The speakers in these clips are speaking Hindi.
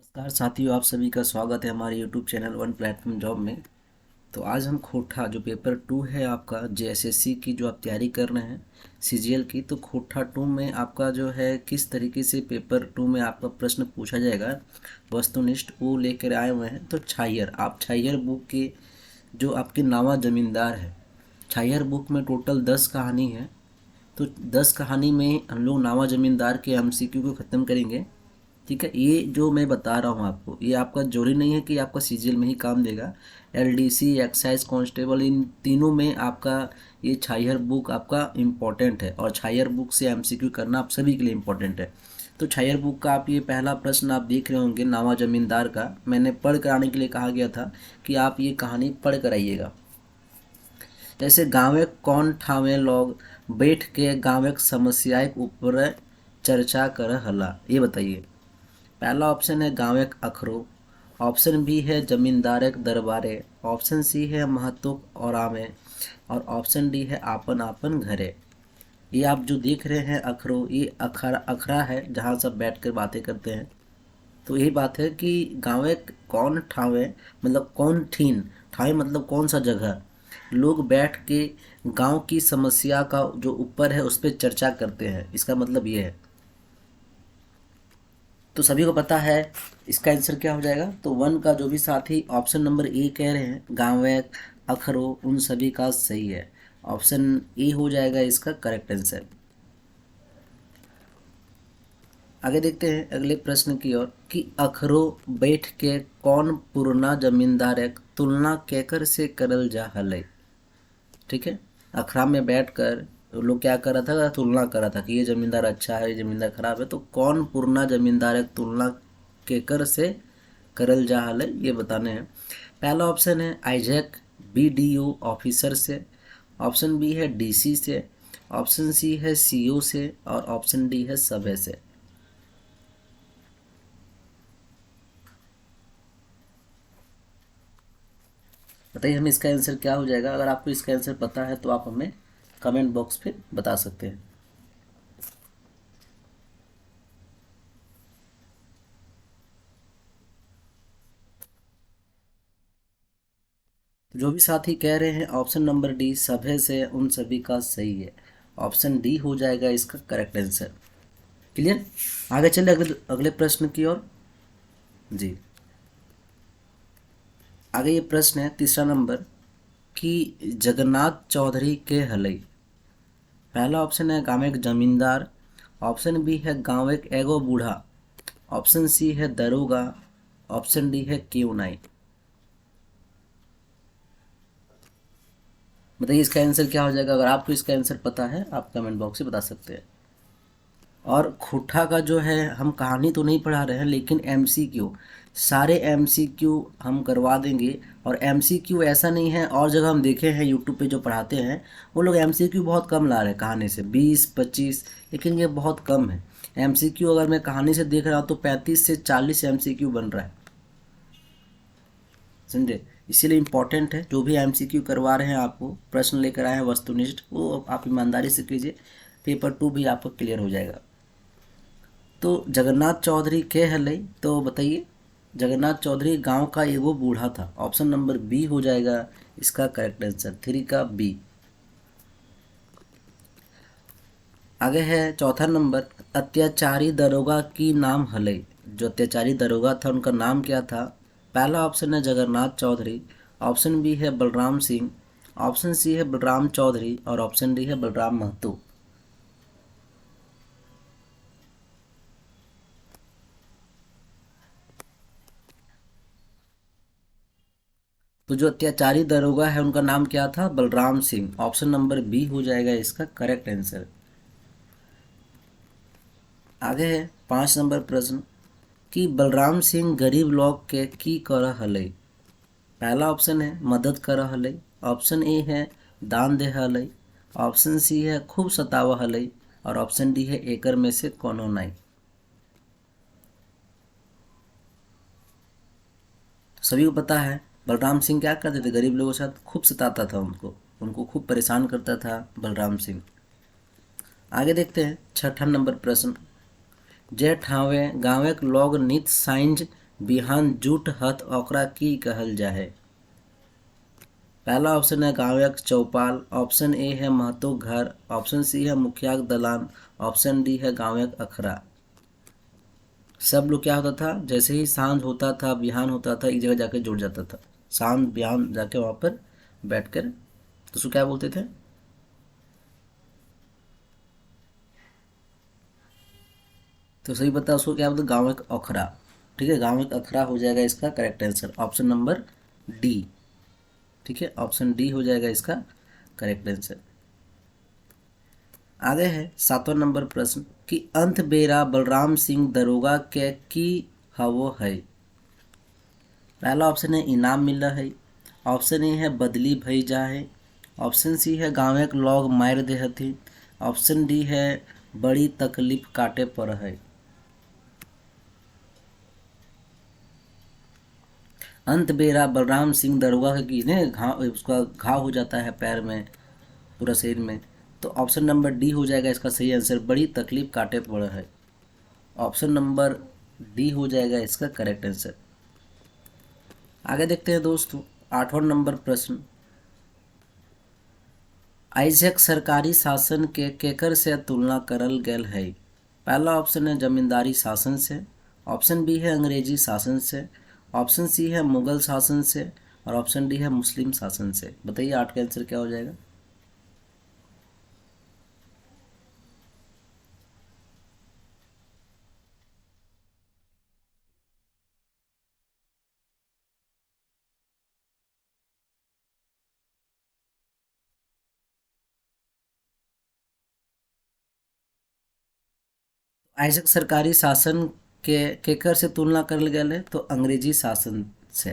नमस्कार साथियों, आप सभी का स्वागत है हमारे YouTube channel one platform job में। तो आज हम खोटा जो पेपर 2 है आपका जेएसएससी की जो आप तैयारी कर रहे हैं सीजीएल की, तो खोटा 2 में आपका जो है किस तरीके से पेपर 2 में आपका प्रश्न पूछा जाएगा वस्तुनिष्ठ वो लेकर आए हुए हैं। तो छायर आप छायर बुक के जो आपके नावा जमींदार है, छायर बुक में टोटल 10 कहानी है। तो 10 कहानी में हम लोग नावा जमींदार के एमसीक्यू को ख़त्म करेंगे। ठीक है, ये जो मैं बता रहा हूँ आपको, ये आपका जरूरी नहीं है कि आपका सीजीएल में ही काम देगा। एलडीसी, एक्साइज कांस्टेबल, इन तीनों में आपका ये छायर बुक आपका इम्पोर्टेंट है और छायर बुक से एमसीक्यू करना आप सभी के लिए इम्पोर्टेंट है। तो छायर बुक का आप ये पहला प्रश्न आप देख रहे होंगे नावा जमींदार का, मैंने पढ़ कर आने के लिए कहा गया था कि आप ये कहानी पढ़ कर आइएगा। जैसे गाँवे कौन ठावे लोग बैठ के गाँवे समस्याएं ऊपर चर्चा कर हला, ये बताइए। पहला ऑप्शन है गाँव एक अखरो, ऑप्शन बी है जमींदार एक दरबारे, ऑप्शन सी है महतो और आमे, और ऑप्शन डी है आपन आपन घरे। ये आप जो देख रहे हैं अखरो, ये अखरा अखरा है जहाँ सब बैठ कर बातें करते हैं। तो यही बात है कि गाँवे कौन ठावे मतलब कौन ठीन, ठावे मतलब कौन सा जगह, लोग बैठ के गांव की समस्या का जो ऊपर है उस पर चर्चा करते हैं, इसका मतलब ये है। तो सभी को पता है इसका आंसर क्या हो जाएगा। तो वन का जो भी साथी ऑप्शन नंबर ए कह रहे हैं गाँव अखरो, उन सभी का सही है। ऑप्शन ए हो जाएगा इसका करेक्ट आंसर। आगे देखते हैं अगले प्रश्न की ओर कि अखरो बैठ के कौन पुरना जमींदार एक तुलना केकर से करल जा हले। ठीक है, अखड़ा में बैठकर लोग क्या कर रहा था, तुलना कर रहा था कि ये जमींदार अच्छा है, ये जमींदार खराब है। तो कौन पुरना जमींदार है तुलना केकर से करल जा है, ये बताने हैं। पहला ऑप्शन है आइजैक बीडीओ ऑफिसर से, ऑप्शन बी है डीसी से, ऑप्शन सी है सीओ से, और ऑप्शन डी है सभ्य से। बताइए हमें इसका आंसर क्या हो जाएगा। अगर आपको इसका आंसर पता है तो आप हमें कमेंट बॉक्स पे बता सकते हैं। जो भी साथी कह रहे हैं ऑप्शन नंबर डी सभे से, उन सभी का सही है। ऑप्शन डी हो जाएगा इसका करेक्ट आंसर। क्लियर। आगे चले अगले अगले प्रश्न की ओर। जी, आगे ये प्रश्न है तीसरा नंबर कि जगन्नाथ चौधरी के हलई। पहला ऑप्शन है गाँव एक जमींदार, ऑप्शन बी है गाँव एक एगो बूढ़ा, ऑप्शन सी है दरोगा, ऑप्शन डी है क्यों नहीं। बताइए इसका आंसर क्या हो जाएगा। अगर आपको इसका आंसर पता है आप कमेंट बॉक्स से बता सकते हैं। और खुट्टा का जो है हम कहानी तो नहीं पढ़ा रहे हैं, लेकिन एमसीक्यू सारे एमसीक्यू हम करवा देंगे। और एमसीक्यू ऐसा नहीं है, और जगह हम देखे हैं यूट्यूब पे जो पढ़ाते हैं वो लोग एमसीक्यू बहुत कम ला रहे हैं, कहानी से 20-25, लेकिन ये बहुत कम है। एमसीक्यू अगर मैं कहानी से देख रहा हूँ तो 35 से 40 एमसीक्यू बन रहा है, समझे। इसीलिए इम्पोर्टेंट है जो भी एमसीक्यू करवा रहे हैं आपको प्रश्न लेकर आए हैं वस्तुनिष्ठ, वो आप ईमानदारी से कीजिए, पेपर 2 भी आपको क्लियर हो जाएगा। तो जगन्नाथ चौधरी के हले, तो बताइए। जगन्नाथ चौधरी गांव का एगो बूढ़ा था, ऑप्शन नंबर बी हो जाएगा इसका करेक्ट आंसर, 3 का बी। आगे है चौथा नंबर अत्याचारी दरोगा की नाम हले। जो अत्याचारी दरोगा था उनका नाम क्या था। पहला ऑप्शन है जगन्नाथ चौधरी, ऑप्शन बी है बलराम सिंह, ऑप्शन सी है बलराम चौधरी, और ऑप्शन डी है बलराम महतो। तो जो अत्याचारी दरोगा है उनका नाम क्या था, Balram Singh. Option number B हो जाएगा इसका करेक्ट आंसर। आगे है 5 नंबर प्रश्न कि बलराम सिंह गरीब लोग के की कर हले। पहला ऑप्शन है मदद कर हले, ऑप्शन ए है दान दे हले, ऑप्शन सी है खूब सतावा हले, और ऑप्शन डी है एकर में से कोनो नहीं। तो सभी को पता है बलराम सिंह क्या करते थे, गरीब लोगों के साथ खूब सताता था, उनको उनको खूब परेशान करता था बलराम सिंह। आगे देखते हैं छठा नंबर प्रश्न। जे ठावे गाँव लोग नित साइंज बिहान जुट हथ ओकरा की कहल जाहे। पहला ऑप्शन है गांवक चौपाल, ऑप्शन ए है महतो घर, ऑप्शन सी है मुखिया दलान, ऑप्शन डी है गांवक अखरा। सब लोग क्या होता था, जैसे ही सांझ होता था बिहान होता था एक जगह जाके जुड़ जाता था, सांझ बिहान जाके वहाँ पर बैठकर, तो उसको क्या बोलते थे? तो सही बता, उसको क्या बोलते? गांव एक अखरा। ठीक है, गांव एक अखरा हो जाएगा इसका correct answer, option number D. ठीक है, ऑप्शन डी हो जाएगा इसका करेक्ट आंसर। आगे है 7वां नंबर प्रश्न कि अंत बेरा बलराम सिंह दरोगा के की हवो है। पहला ऑप्शन है इनाम मिला है, ऑप्शन ए है बदली भई जा है, ऑप्शन सी है गाँव के लोग मार दे हथिन, ऑप्शन डी है बड़ी तकलीफ काटे पर है। अंत बेरा बलराम सिंह दरोगा की ने घाव, उसका घाव हो जाता है पैर में, पूरा शरीर में, तो ऑप्शन नंबर डी हो जाएगा इसका सही आंसर, बड़ी तकलीफ काटे पर है। ऑप्शन नंबर डी हो जाएगा इसका करेक्ट आंसर। आगे देखते हैं दोस्तों 8वां नंबर प्रश्न, आइजैक सरकारी शासन के केकर से तुलना करल गेल है। पहला ऑप्शन है जमींदारी शासन से, ऑप्शन बी है अंग्रेजी शासन से, ऑप्शन सी है मुगल शासन से, और ऑप्शन डी है मुस्लिम शासन से। बताइए 8 का आंसर क्या हो जाएगा? आइजैक सरकारी शासन के केकर से तुलना करल गेल है, तो अंग्रेजी शासन से।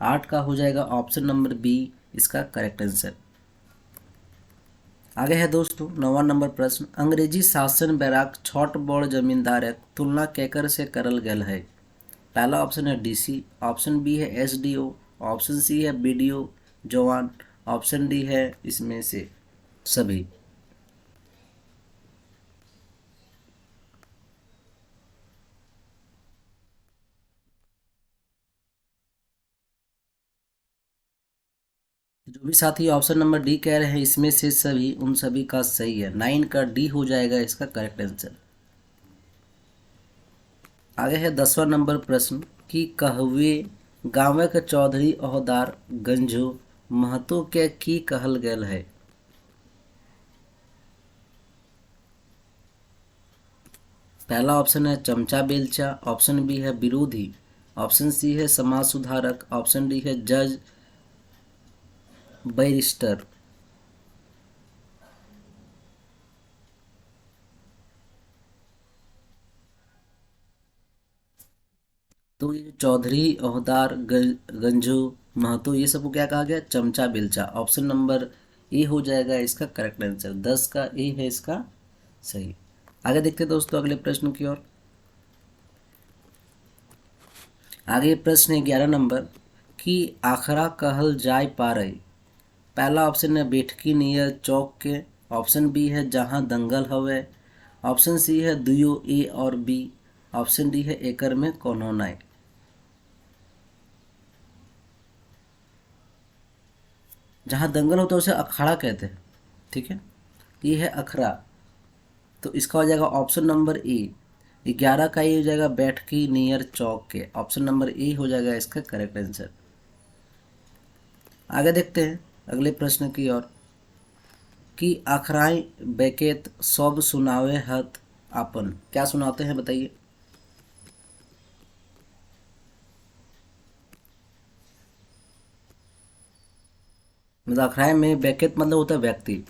8 का हो जाएगा ऑप्शन नंबर बी इसका करेक्ट आंसर। आगे है दोस्तों 9वां नंबर प्रश्न, अंग्रेजी शासन बैराक छोट बड़ जमींदारक तुलना केकर से करल गेल है। पहला ऑप्शन है डीसी, ऑप्शन बी है एसडीओ, ऑप्शन सी है बीडीओ जवान, ऑप्शन डी है इसमें से सभी। जो भी साथी ऑप्शन नंबर डी कह रहे हैं इसमें से सभी, उन सभी का सही है, 9 का डी हो जाएगा इसका करेक्ट आंसर। आगे है 10वां नंबर प्रश्न कि कहवे गाँव के चौधरी ओहदार गंजो महतो के की कहल गेल है। पहला ऑप्शन है चमचा बेलचा, ऑप्शन बी है विरोधी, ऑप्शन सी है समाज सुधारक, ऑप्शन डी है जज बैरिस्टर। तो ये चौधरी ओहदार गंजू महतो ये सबको क्या कहा गया? चमचा बेलचा। ऑप्शन नंबर ए हो जाएगा इसका करेक्ट आंसर, 10 का ए है इसका सही। आगे देखते हैं दोस्तों अगले प्रश्न की ओर। आगे प्रश्न है 11 नंबर कि आखरा कहल जाय पारे। पहला ऑप्शन है बैठकी नियर चौक के, ऑप्शन बी है जहां दंगल हवे, ऑप्शन सी है दुयो ए और बी, ऑप्शन डी है एकर में कोनो नाय। जहाँ दंगल होता है उसे अखाड़ा कहते हैं। ठीक है, ये है अखरा, तो इसका हो जाएगा ऑप्शन नंबर ए। 11 का ये हो जाएगा बैठकी नियर चौक के, ऑप्शन नंबर ए हो जाएगा इसका करेक्ट आंसर। आगे देखते हैं अगले प्रश्न की ओर कि अखराई बेकेत सब सुनावे हत आपन, क्या सुनाते हैं बताइए? मतलब अखराई में बेकेत मतलब होता है व्यक्ति,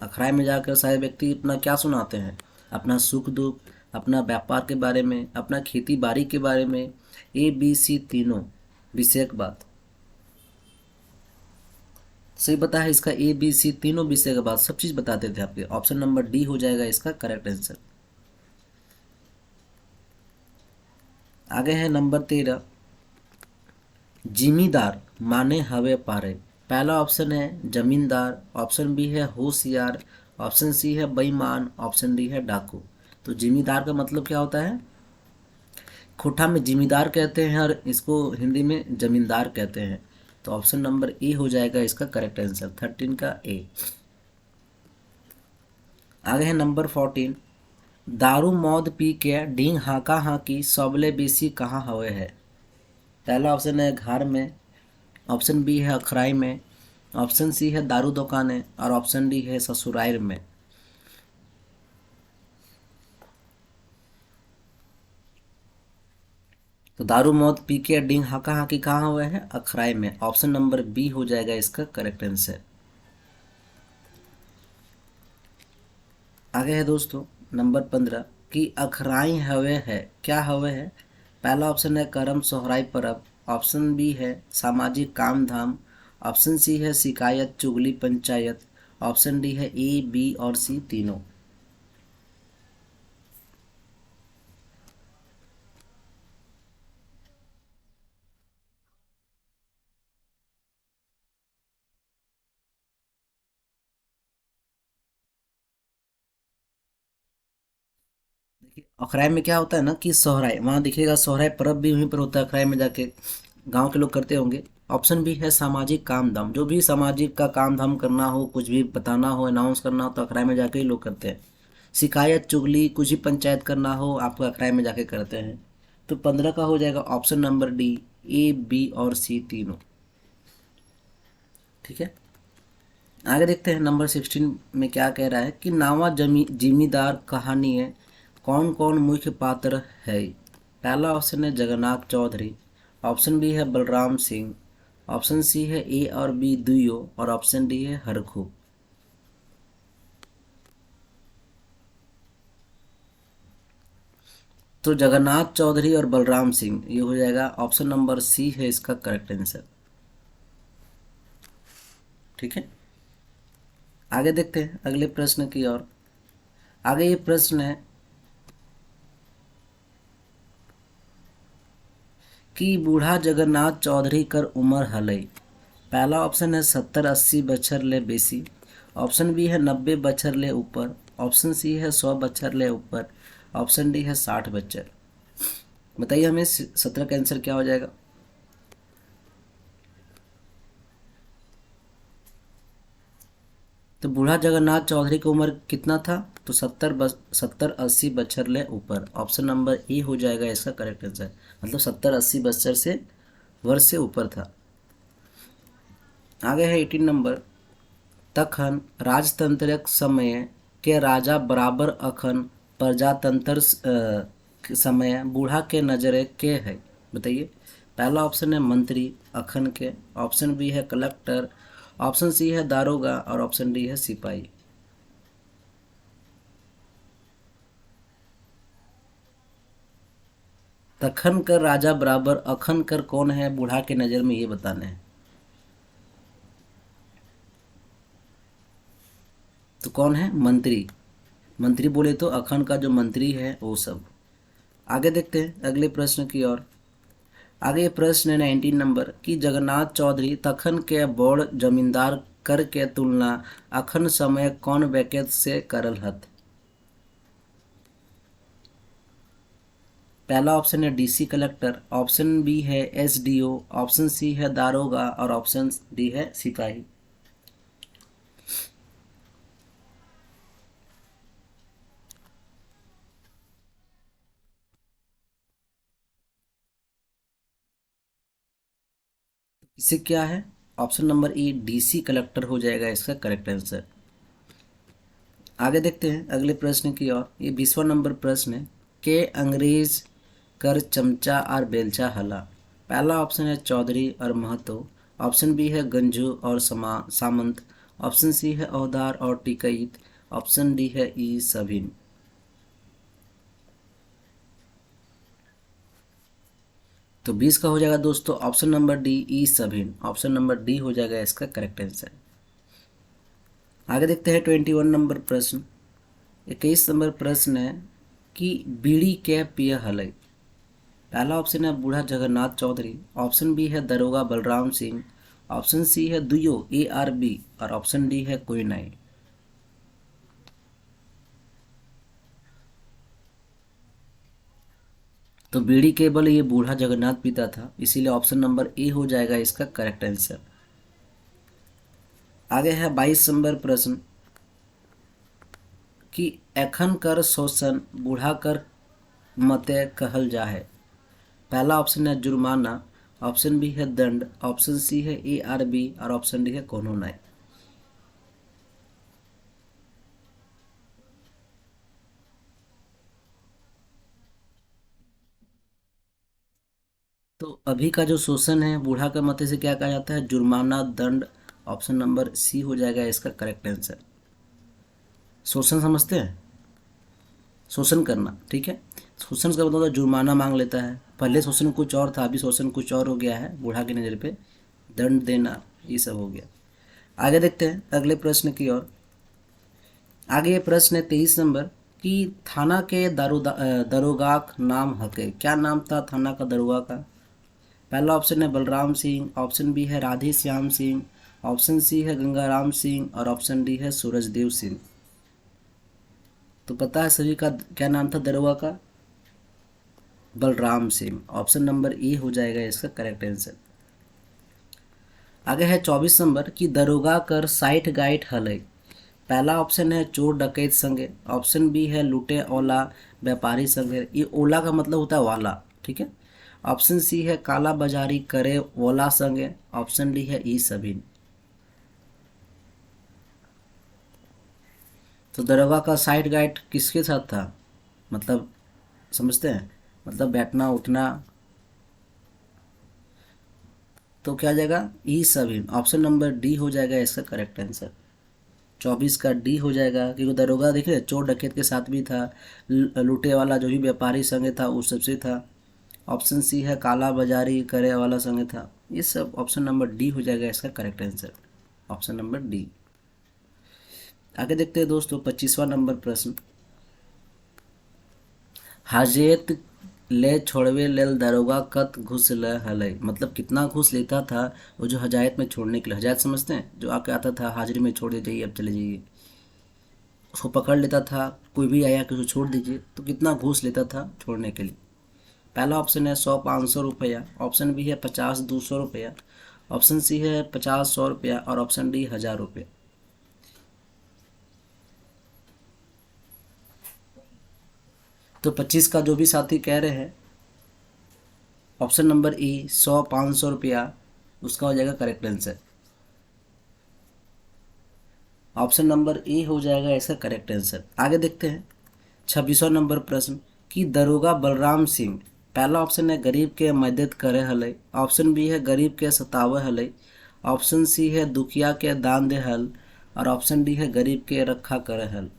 अखराई में जाकर सारे व्यक्ति अपना क्या सुनाते हैं? अपना सुख दुख, अपना व्यापार के बारे में, अपना खेती बाड़ी के बारे में, ए बी सी तीनों विषयक बात। सही पता है इसका, ए बी सी तीनों विषय के बाद सब चीज बताते थे आपके, ऑप्शन नंबर डी हो जाएगा इसका करेक्ट आंसर। आगे है नंबर 13, जिमीदार माने हवे पारे। पहला ऑप्शन है जमींदार, ऑप्शन बी है होशियार, ऑप्शन सी है बेईमान, ऑप्शन डी है डाकू। तो जिमीदार का मतलब क्या होता है खोटा में जिमीदार कहते हैं और इसको हिंदी में जमींदार कहते हैं। तो ऑप्शन नंबर ए हो जाएगा इसका करेक्ट आंसर, 13 का ए। आगे है नंबर 14, दारू मौत पी के ढींग हाका हाकी सबले बेसी कहाँ हवे है। पहला ऑप्शन है घर में, ऑप्शन बी है अखराई में, ऑप्शन सी है दारू दुकान और ऑप्शन डी है ससुराल में। तो दारू मौत पी के ढींग हाका हाकी कहाँ हुए हैं, अखराई में। ऑप्शन नंबर बी हो जाएगा इसका करेक्ट आंसर। आगे है दोस्तों नंबर 15 कि अखराई हवे है क्या हवे है। पहला ऑप्शन है करम सोहराई परब, ऑप्शन बी है सामाजिक काम धाम, ऑप्शन सी है शिकायत चुगली पंचायत, ऑप्शन डी है ए बी और सी तीनों। देखिए अखराई में क्या होता है ना कि सोहराय, वहाँ दिखेगा सोहराय पर्व भी वहीं पर होता है अखराई में जाके, गांव के लोग करते होंगे। ऑप्शन बी है सामाजिक काम धाम, जो भी सामाजिक का काम धाम करना हो, कुछ भी बताना हो, अनाउंस करना हो तो अखराई में जाके ही लोग करते हैं। शिकायत चुगली कुछ भी पंचायत करना हो आपको अखराई में जाके करते हैं। तो 15 का हो जाएगा option number D, A B और सी तीनों। ठीक है, आगे देखते हैं नंबर 16 में क्या कह रहा है कि नावा जिमीदार कहानी है कौन कौन मुख्य पात्र है। पहला ऑप्शन है जगन्नाथ चौधरी, ऑप्शन बी है बलराम सिंह, ऑप्शन सी है ए और बी दुयो और ऑप्शन डी है हरखू। तो जगन्नाथ चौधरी और बलराम सिंह ये हो जाएगा, ऑप्शन नंबर सी है इसका करेक्ट आंसर। ठीक है, आगे देखते हैं अगले प्रश्न की ओर। आगे ये प्रश्न है कि बूढ़ा जगन्नाथ चौधरी कर उम्र हलई। पहला ऑप्शन है 70-80 बछर ले बेसी, ऑप्शन बी है 90 बछर ले ऊपर, ऑप्शन सी है 100 बछर ले ऊपर, ऑप्शन डी है 60 बछर। बताइए हमें 17 का आंसर क्या हो जाएगा। तो बूढ़ा जगन्नाथ चौधरी की उम्र कितना था, तो 70-80 बछर ले ऊपर। ऑप्शन नंबर ए हो जाएगा इसका करेक्ट आंसर, मतलब 70-80 बछर से वर्ष से ऊपर था। आगे है 18 नंबर, तखन राजतंत्रक समय के राजा बराबर अखन प्रजातंत्र के समय बूढ़ा के नजरे के है। बताइए, पहला ऑप्शन है मंत्री अखन के, ऑप्शन बी है कलेक्टर, ऑप्शन सी है दारोगा और ऑप्शन डी है सिपाही। तखन कर राजा बराबर अखन कर कौन है बूढ़ा के नज़र में, ये बताना है। तो कौन है, मंत्री। मंत्री बोले तो अखन का जो मंत्री है वो सब। आगे देखते हैं अगले प्रश्न की ओर। आगे ये प्रश्न है 19 नंबर कि जगन्नाथ चौधरी तखन के बड़ जमींदार कर के तुलना अखन समय कौन वैकेत से करल हत। पहला ऑप्शन है डीसी कलेक्टर, ऑप्शन बी है एसडीओ, ऑप्शन सी है दारोगा और ऑप्शन डी है सिपाही। इससे क्या है, option number A DC collector हो जाएगा इसका करेक्ट आंसर। आगे देखते हैं अगले प्रश्न की ओर। ये 20वां नंबर प्रश्न है के अंग्रेज कर चमचा और बेलचा हला। पहला ऑप्शन है चौधरी और महतो, ऑप्शन बी है गंजू और सामंत, ऑप्शन सी है औदार और टिकैत, ऑप्शन डी है ई सभिन। तो 20 का हो जाएगा दोस्तों ऑप्शन नंबर डी ई सभिन, ऑप्शन नंबर डी हो जाएगा इसका करेक्ट आंसर। आगे देखते हैं 21 नंबर प्रश्न। 21 नंबर प्रश्न है कि बीड़ी के पिय हलई। पहला ऑप्शन है बूढ़ा जगन्नाथ चौधरी, ऑप्शन बी है दरोगा बलराम सिंह, ऑप्शन सी है दुयो ए आर बी और ऑप्शन डी है कोई नहीं। तो बीड़ी केवल ये बूढ़ा जगन्नाथ पीता था, इसीलिए ऑप्शन नंबर ए हो जाएगा इसका करेक्ट आंसर। आगे है 22 नंबर प्रश्न कि एखन कर शोषण बूढ़ा कर मते कहल जा है। पहला ऑप्शन है जुर्माना, ऑप्शन बी है दंड, ऑप्शन सी है ARB और ऑप्शन डी है कोनो नहीं। तो अभी का जो शोषण है बूढ़ा के मते से क्या कहा जाता है, जुर्माना, दंड। ऑप्शन नंबर सी हो जाएगा इसका करेक्ट आंसर। शोषण समझते हैं, शोषण करना, ठीक है। शोषण का मतलब होता है जुर्माना मांग लेता है, पहले शोषण कुछ और था, अभी शोषण कुछ और हो गया है बूढ़ा की नज़र पे, दंड देना ये सब हो गया। आगे देखते हैं अगले प्रश्न की ओर। आगे ये प्रश्न है 23 नंबर कि थाना के दरोगा का नाम हके, क्या नाम था थाना का दरोगा का। पहला ऑप्शन है बलराम सिंह, ऑप्शन बी है राधे श्याम सिंह, ऑप्शन सी है गंगाराम सिंह और ऑप्शन डी है सूरजदेव सिंह। तो पता है सभी का क्या नाम था दरोगा का, Balram Singh. Option number A हो जाएगा इसका करेक्ट आंसर। आगे है 24 नंबर कि दरोगा कर साइट गाइट हलई। पहला ऑप्शन है चोर डकैत संगे, ऑप्शन बी है लूटे ओला व्यापारी संगे, ये ओला का मतलब होता है वाला, ठीक है। ऑप्शन सी है काला बाजारी करे ओला संगे, ऑप्शन डी है ई सभी। तो दरोगा का साइट गाइड किसके साथ था, मतलब समझते हैं, मतलब बैठना उठना। तो क्या आ जाएगा ई सभी, ऑप्शन नंबर डी हो जाएगा इसका करेक्ट आंसर। 24 का डी हो जाएगा, क्योंकि दरोगा देखिए चोर डकैत के साथ भी था, लूटे वाला जो भी व्यापारी संग था उस सबसे था। ऑप्शन सी है काला बाजारी करे वाला संग था, ये सब ऑप्शन नंबर डी हो जाएगा इसका correct answer, option number D. आगे देखते हैं दोस्तों 25वां नंबर प्रश्न। हाजेत ले छोड़वे लेल दरोगा कत घूस ले हलई, मतलब कितना घूस लेता था वो जो हजायत में छोड़ने के लिए। हजायत समझते हैं, जो आके आता था हाजिरी में छोड़ दे जाइए अब चले जाइए, उसको पकड़ लेता था, कोई भी आया कि उसको छोड़ दीजिए, तो कितना घूस लेता था छोड़ने के लिए। पहला ऑप्शन है 100-500 रुपया, ऑप्शन बी है 50-200 रुपया, ऑप्शन सी है 50-100 रुपया और ऑप्शन डी 1000 रुपया। तो 25 का जो भी साथी कह रहे हैं ऑप्शन नंबर ई 100-500 रुपया उसका हो जाएगा correct answer. Option number A हो जाएगा इसका करेक्ट आंसर। आगे देखते हैं 26वां नंबर प्रश्न कि दरोगा बलराम सिंह, पहला ऑप्शन है गरीब के मदद करे हलई, ऑप्शन बी है गरीब के सतावे हलई, ऑप्शन सी है दुखिया के दान दे हल और ऑप्शन डी है गरीब के रखा करे हल।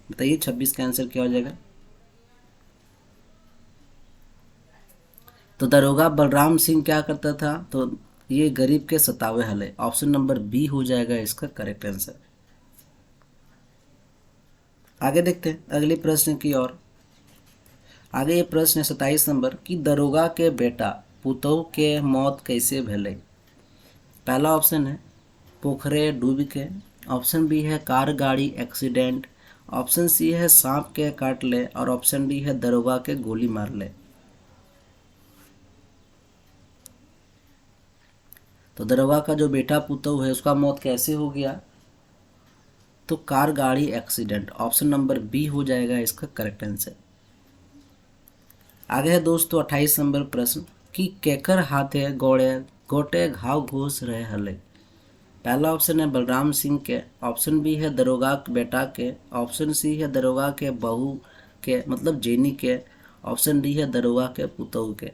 बताइए 26 का आंसर क्या हो जाएगा। तो दरोगा बलराम सिंह क्या करता था, तो ये गरीब के सतावे हले, ऑप्शन नंबर बी हो जाएगा इसका करेक्ट आंसर। आगे देखते हैं अगले प्रश्न की ओर। आगे ये प्रश्न है 27 नंबर कि दरोगा के बेटा पुतोह के मौत कैसे भेलै। पहला ऑप्शन है पोखरे डूब के, ऑप्शन बी है कार गाड़ी एक्सीडेंट, ऑप्शन सी है सांप के काट ले और ऑप्शन डी है दरोगा के गोली मार ले। तो दरोगा का जो बेटा पुतोह है उसका मौत कैसे हो गया, तो कार गाड़ी एक्सीडेंट, ऑप्शन नंबर बी हो जाएगा इसका करेक्ट आंसर। आगे है दोस्तों 28 नंबर प्रश्न कि केकर हाथे गोड़े गोटे घाव घोष रहे हले। पहला ऑप्शन है बलराम सिंह के, ऑप्शन बी है दरोगा के बेटा के, ऑप्शन सी है दरोगा के बहू के मतलब जेनी के, ऑप्शन डी है दरोगा के पुतोह के।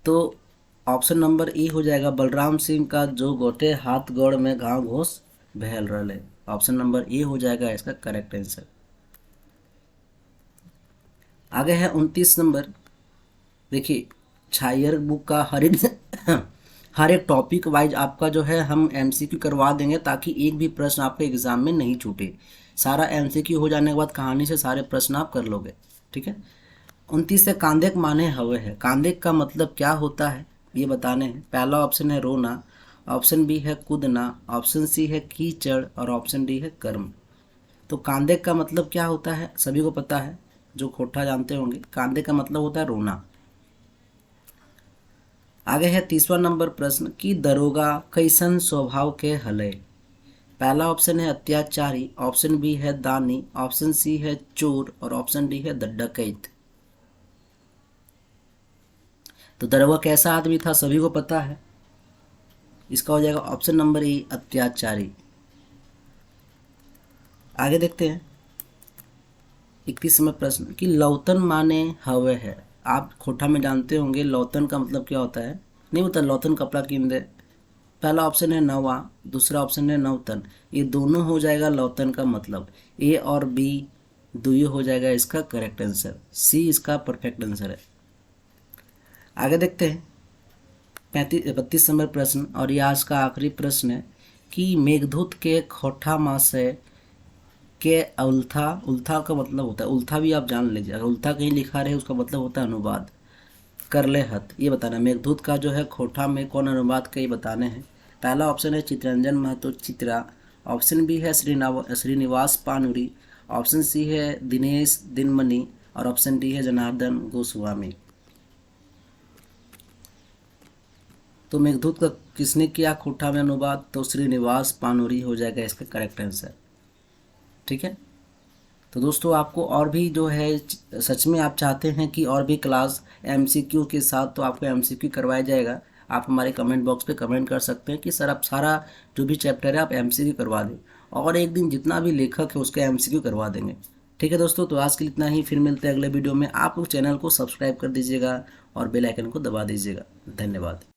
तो ऑप्शन नंबर ई हो जाएगा बलराम सिंह का जो गोटे हाथ गोड़ में घाव घोष बहल रहे, ऑप्शन नंबर ए हो जाएगा इसका करेक्ट आंसर। आगे है 29 नंबर। देखिए छायर बुक का हर एक हर एक टॉपिक वाइज आपका जो है हम एमसीक्यू करवा देंगे, ताकि एक भी प्रश्न आपके एग्जाम में नहीं छूटे। सारा एमसीक्यू हो जाने के बाद कहानी से सारे प्रश्न आप कर लोगे, ठीक है। 29 से कांदेक माने हवे है, कांदेक का मतलब क्या होता है ये बताने हैं। पहला ऑप्शन है रोना, ऑप्शन बी है कूदना, ऑप्शन सी है कीचड़ और ऑप्शन डी है कर्म। तो कांदे का मतलब क्या होता है सभी को पता है, जो खोटा जानते होंगे, कांदे का मतलब होता है रोना। आगे है 30वां नंबर प्रश्न कि दरोगा कैसन स्वभाव के हले। पहला ऑप्शन है अत्याचारी, ऑप्शन बी है दानी, ऑप्शन सी है चोर और ऑप्शन डी है डकैत। तो दरोगा कैसा आदमी था सभी को पता है, इसका हो जाएगा ऑप्शन नंबर ए अत्याचारी। आगे देखते हैं 31वां प्रश्न कि लौतन माने हवे है। आप खोटा में जानते होंगे लौतन का मतलब क्या होता है, नहीं होता लौतन कपड़ा कीन दे। पहला ऑप्शन है नवा, दूसरा ऑप्शन है नवतन, ये दोनों हो जाएगा लौतन का मतलब। ए और बी दोनों हो जाएगा इसका करेक्ट आंसर, सी इसका परफेक्ट आंसर है। आगे देखते हैं 32 नंबर प्रश्न और ये आज का आखिरी प्रश्न है कि मेघदूत के खोठा मासे के उल्था, उल्था का मतलब होता है, उल्था भी आप जान लीजिए, अगर उल्था कहीं लिखा रहे उसका मतलब होता है अनुवाद। कर ले हत, ये बताना मेघदूत का जो है खोटा में कौन अनुवाद का ये बताने हैं। पहला ऑप्शन है चित्रंजन महतो चित्रा, ऑप्शन बी है श्रीनिवास पानुरी, ऑप्शन सी है दिनेश दिनमणि और ऑप्शन डी है जनार्दन गोस्वामी। तो मेघदूत का किसने किया खोटा में अनुवाद, तो श्रीनिवास पानुरी हो जाएगा इसका करेक्ट आंसर। ठीक है, तो दोस्तों आपको और भी जो है सच में आप चाहते हैं कि और भी क्लास एमसीक्यू के साथ, तो आपको एमसीक्यू करवाया जाएगा। आप हमारे कमेंट बॉक्स पे कमेंट कर सकते हैं कि सर आप सारा जो भी चैप्टर है आप एमसीक्यू करवा दें, और एक दिन जितना भी लेखक है उसका एमसीक्यू करवा देंगे। ठीक है दोस्तों, तो आज के लिए इतना ही, फिर मिलते हैं अगले वीडियो में। आप लोग चैनल को सब्सक्राइब कर दीजिएगा और बेल आइकन को दबा दीजिएगा। धन्यवाद।